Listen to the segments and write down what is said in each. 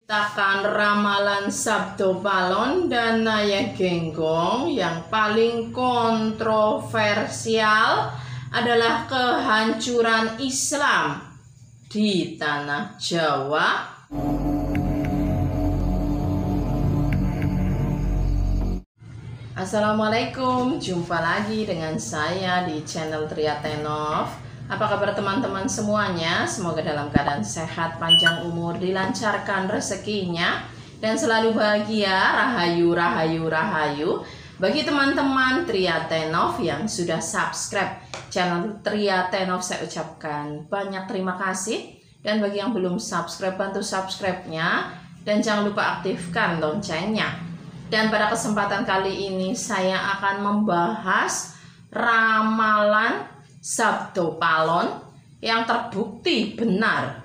Takan ramalan Sabdo Palon dan Naya Genggong yang paling kontroversial adalah kehancuran Islam di tanah Jawa. Assalamualaikum, jumpa lagi dengan saya di channel Triatenov. Apa kabar teman-teman semuanya? Semoga dalam keadaan sehat, panjang umur, dilancarkan rezekinya, dan selalu bahagia. Rahayu, rahayu, rahayu. Bagi teman-teman Triatenov yang sudah subscribe channel Triatenov, saya ucapkan banyak terima kasih. Dan bagi yang belum subscribe, bantu subscribe-nya. Dan jangan lupa aktifkan loncengnya. Dan pada kesempatan kali ini saya akan membahas ramalan Sabdo Palon yang terbukti benar.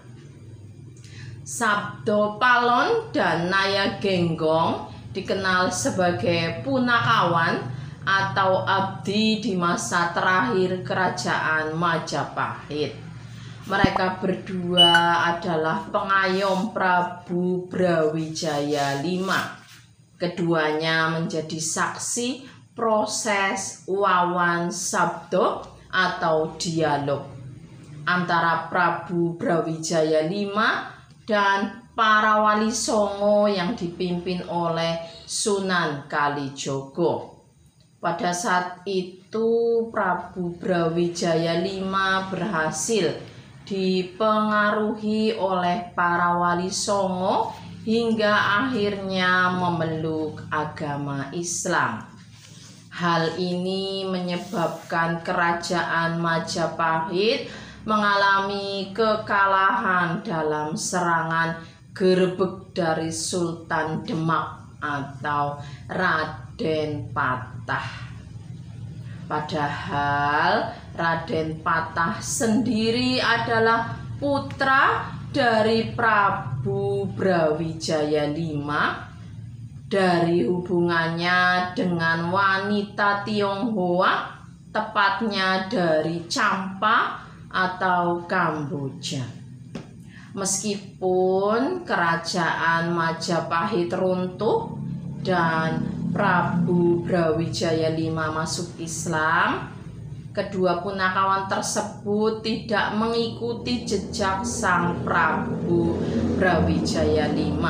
Sabdo Palon dan Naya Genggong dikenal sebagai punakawan atau abdi di masa terakhir kerajaan Majapahit. Mereka berdua adalah pengayom Prabu Brawijaya V. Keduanya menjadi saksi proses Wawan Sabdo atau dialog antara Prabu Brawijaya V dan para wali songo yang dipimpin oleh Sunan Kalijogo. Pada saat itu Prabu Brawijaya V berhasil dipengaruhi oleh para wali songo hingga akhirnya memeluk agama Islam. Hal ini menyebabkan kerajaan Majapahit mengalami kekalahan dalam serangan gerebek dari Sultan Demak atau Raden Patah. Padahal Raden Patah sendiri adalah putra dari Prabu Brawijaya V dari hubungannya dengan wanita Tionghoa, tepatnya dari Champa atau Kamboja. Meskipun kerajaan Majapahit runtuh dan Prabu Brawijaya V masuk Islam, kedua punakawan tersebut tidak mengikuti jejak sang Prabu Brawijaya V.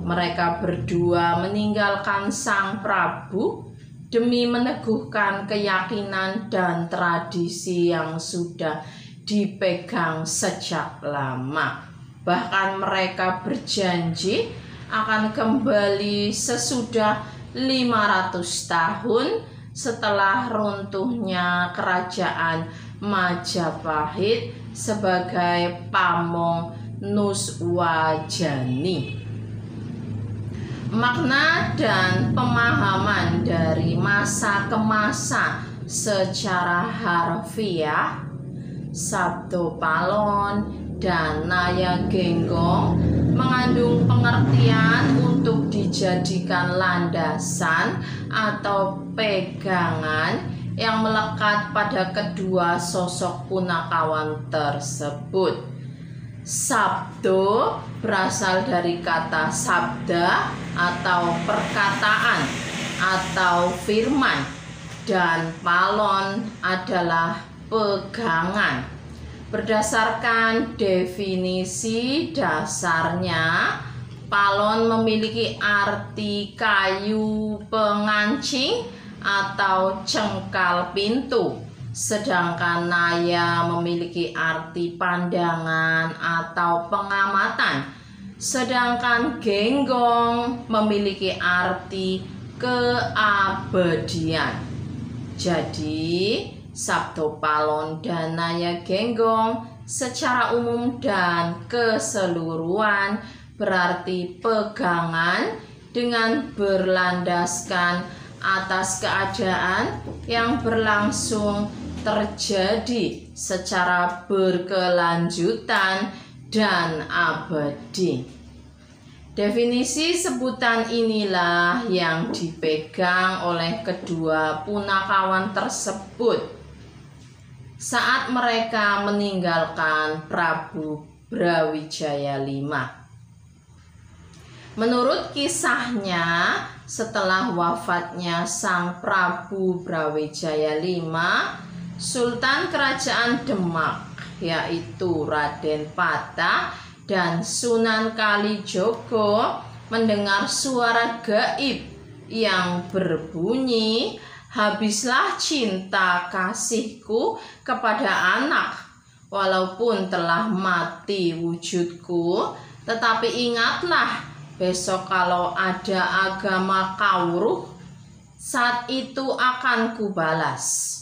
Mereka berdua meninggalkan sang Prabu demi meneguhkan keyakinan dan tradisi yang sudah dipegang sejak lama. Bahkan mereka berjanji akan kembali sesudah 500 tahun setelah runtuhnya kerajaan Majapahit sebagai pamong Nuswajani. Makna dan pemahaman dari masa ke masa secara harfiah, Sabdo Palon dan Naya Genggong mengandung pengertian untuk dijadikan landasan atau pegangan yang melekat pada kedua sosok punakawan tersebut. Sabdo berasal dari kata sabda atau perkataan atau firman, dan palon adalah pegangan. Berdasarkan definisi dasarnya, palon memiliki arti kayu pengancing atau cengkal pintu. Sedangkan naya memiliki arti pandangan atau pengamatan. Sedangkan genggong memiliki arti keabadian. Jadi, Sabdo Palon dan Naya Genggong secara umum dan keseluruhan berarti pegangan dengan berlandaskan atas keadaan yang berlangsung terjadi secara berkelanjutan dan abadi. Definisi sebutan inilah yang dipegang oleh kedua punakawan tersebut saat mereka meninggalkan Prabu Brawijaya V. Menurut kisahnya, setelah wafatnya Sang Prabu Brawijaya V, Sultan Kerajaan Demak yaitu Raden Patah dan Sunan Kalijogo mendengar suara gaib yang berbunyi, "Habislah cinta kasihku kepada anak, walaupun telah mati wujudku, tetapi ingatlah, besok kalau ada agama Kawruh, saat itu akan kubalas."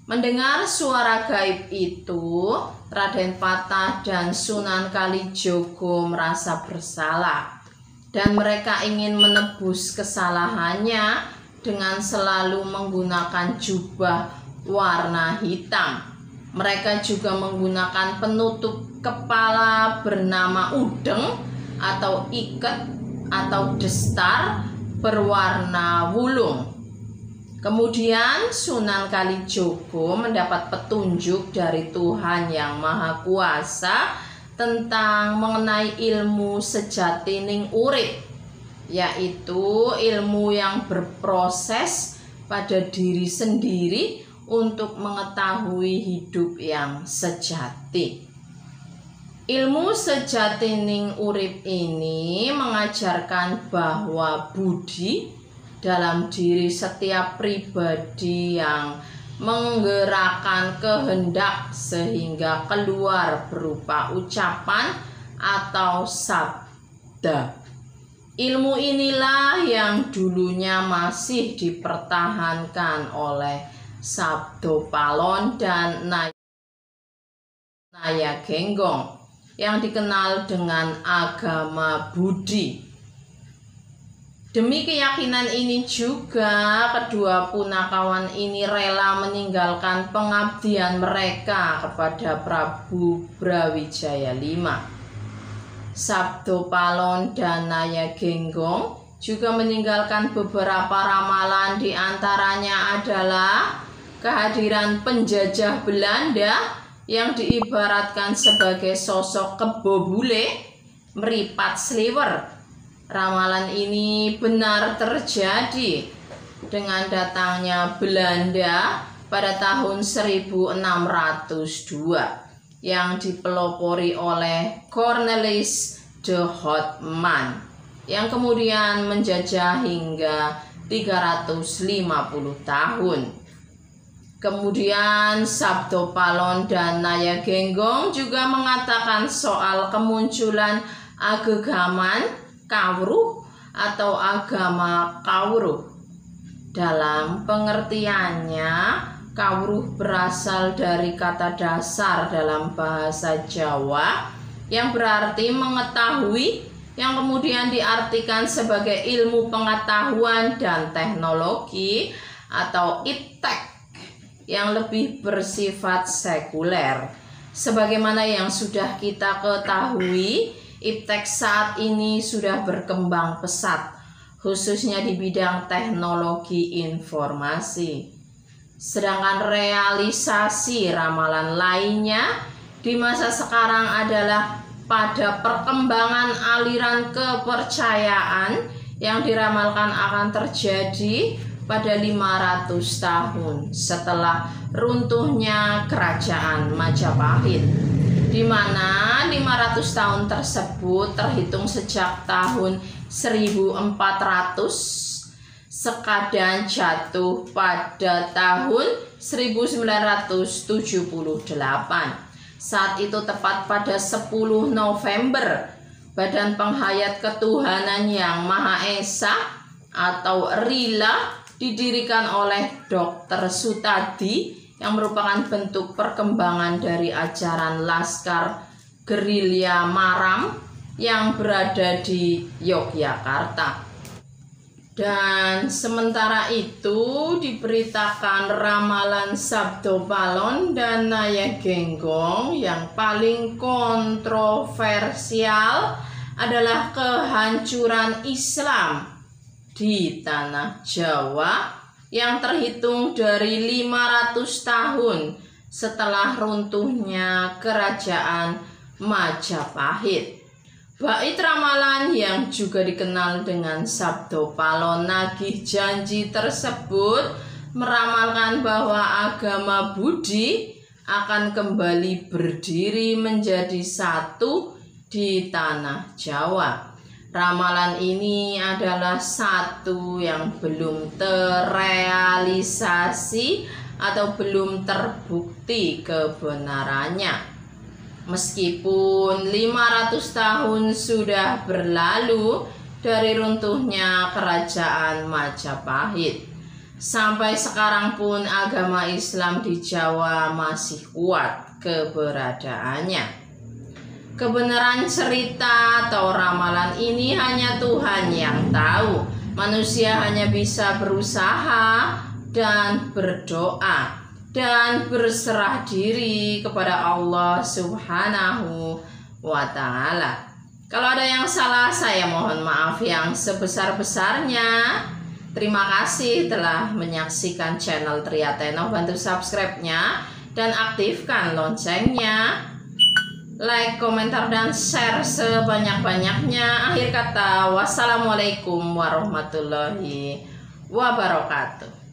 Mendengar suara gaib itu, Raden Patah dan Sunan Kalijogo merasa bersalah, dan mereka ingin menebus kesalahannya dengan selalu menggunakan jubah warna hitam. Mereka juga menggunakan penutup kepala bernama udeng atau iket atau destar berwarna wulung. Kemudian Sunan Kalijogo mendapat petunjuk dari Tuhan Yang Maha Kuasa tentang mengenai ilmu sejatining urip, yaitu ilmu yang berproses pada diri sendiri untuk mengetahui hidup yang sejati. Ilmu sejatining urip ini mengajarkan bahwa budi dalam diri setiap pribadi yang menggerakkan kehendak sehingga keluar berupa ucapan atau sabda. Ilmu inilah yang dulunya masih dipertahankan oleh Sabdopalon dan Nayagenggong yang dikenal dengan agama Budi. Demi keyakinan ini juga, kedua punakawan ini rela meninggalkan pengabdian mereka kepada Prabu Brawijaya V. Sabdopalon dan Nayagenggong juga meninggalkan beberapa ramalan, diantaranya adalah kehadiran penjajah Belanda yang diibaratkan sebagai sosok kebo bule meripat sliwer. Ramalan ini benar terjadi dengan datangnya Belanda pada tahun 1602 yang dipelopori oleh Cornelis de Houtman yang kemudian menjajah hingga 350 tahun. Kemudian Sabdopalon dan Nayagenggong juga mengatakan soal kemunculan agegaman Kawruh atau agama Kawruh. Dalam pengertiannya, Kawruh berasal dari kata dasar dalam bahasa Jawa yang berarti mengetahui, yang kemudian diartikan sebagai ilmu pengetahuan dan teknologi atau iptek yang lebih bersifat sekuler. Sebagaimana yang sudah kita ketahui, iptek saat ini sudah berkembang pesat, khususnya di bidang teknologi informasi. Sedangkan realisasi ramalan lainnya di masa sekarang adalah pada perkembangan aliran kepercayaan yang diramalkan akan terjadi pada 500 tahun setelah runtuhnya Kerajaan Majapahit, di mana 500 tahun tersebut terhitung sejak tahun 1400 sekadang jatuh pada tahun 1978. Saat itu tepat pada 10 November, Badan Penghayat Ketuhanan Yang Maha Esa atau RILA didirikan oleh Dr. Sutadi yang merupakan bentuk perkembangan dari ajaran Laskar Gerilya Maram yang berada di Yogyakarta. Dan sementara itu diberitakan ramalan Sabdopalon dan Nayagenggong yang paling kontroversial adalah kehancuran Islam di tanah Jawa yang terhitung dari 500 tahun setelah runtuhnya Kerajaan Majapahit. Bait ramalan yang juga dikenal dengan Sabdo Palo Nagih Janji tersebut meramalkan bahwa agama Budi akan kembali berdiri menjadi satu di tanah Jawa. Ramalan ini adalah satu yang belum terrealisasi atau belum terbukti kebenarannya. Meskipun 500 tahun sudah berlalu dari runtuhnya kerajaan Majapahit, sampai sekarang pun agama Islam di Jawa masih kuat keberadaannya. Kebenaran cerita atau ramalan ini hanya Tuhan yang tahu. Manusia hanya bisa berusaha dan berdoa dan berserah diri kepada Allah Subhanahu wa Ta'ala. Kalau ada yang salah, saya mohon maaf yang sebesar-besarnya. Terima kasih telah menyaksikan channel Triateno. Bantu subscribe-nya dan aktifkan loncengnya. Like, komentar, dan share sebanyak-banyaknya. Akhir kata, wassalamualaikum warahmatullahi wabarakatuh.